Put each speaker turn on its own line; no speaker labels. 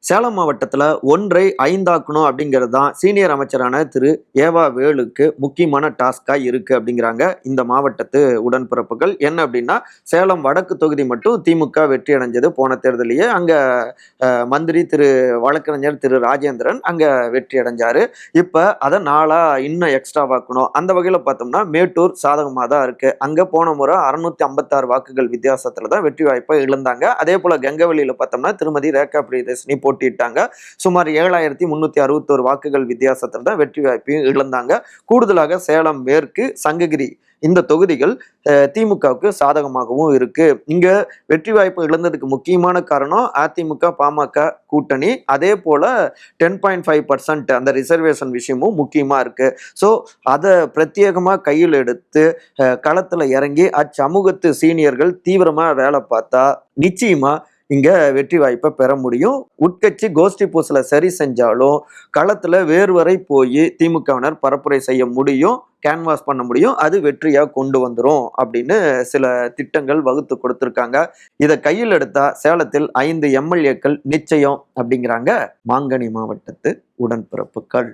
சேலம் மாவட்டத்துல 1ஐ 5ஆக்கணும் அப்படிங்கிறது தான் சீனியர் அமைச்சரான திரு ஏவா வேலுக்கு முக்கியமான டாஸ்கா இருக்கு அப்படிங்கிறாங்க இந்த மாவட்டத்து உடன்பிறப்புகள். என்ன அப்படின்னா, சேலம் வடக்கு தொகுதி மட்டும் திமுக வெற்றி அடைஞ்சது போன தேர்தலையே. அங்க மந்திரி வழக்கறிஞர் திரு ராஜேந்திரன் அங்க வெற்றி அடைஞ்சாரு. இப்ப அதை நாளா இன்னும் எக்ஸ்ட்ராவாக்கணும். அந்த வகையில பார்த்தோம்னா மேட்டூர் சாதகமா தான் இருக்கு. அங்க போன முறை 656 வாக்குகள் வித்தியாசத்துல தான் வெற்றி வாய்ப்பை இழந்தாங்க. அதே போல கெங்கவெளியில பார்த்தோம்னா திருமதி ரேகா பிரியதர்ஷினி போட்டியிட்டாங்க. சுமார் 7361 வாக்குகள் வித்தியாசத்தில் தான் வெற்றி வாய்ப்பையும் இழந்தாங்க. கூடுதலாக சேலம் மேற்கு, சங்ககிரி இந்த தொகுதிகள் திமுகவுக்கு சாதகமாகவும் இருக்கு. இங்க வெற்றி வாய்ப்பு இழந்ததுக்கு முக்கியமான காரணம் அதிமுக பாமக கூட்டணி. அதே போல 10.5% அந்த ரிசர்வேஷன் விஷயமும் முக்கியமா இருக்கு. ஸோ அதை பிரத்யேகமா கையில் எடுத்து களத்துல இறங்கி அச்சமூகத்து சீனியர்கள் தீவிரமா வேலை பார்த்தா நிச்சயமா இங்க வெற்றி வாய்ப்பை பெற முடியும். உட்கட்சி கோஷ்டி பூசல சரி செஞ்சாலும் களத்துல வேறு வரை போய் திமுகவினர் பரப்புரை செய்ய முடியும், கேன்வாஸ் பண்ண முடியும். அது வெற்றியா கொண்டு வந்துரும் அப்படின்னு சில திட்டங்கள் வகுத்து கொடுத்திருக்காங்க. இதை கையில் எடுத்தா சேலத்தில் 5 எம்எல்ஏக்கள் நிச்சயம் அப்படிங்கிறாங்க மாங்கனி மாவட்டத்து உடன்பிறப்புகள்.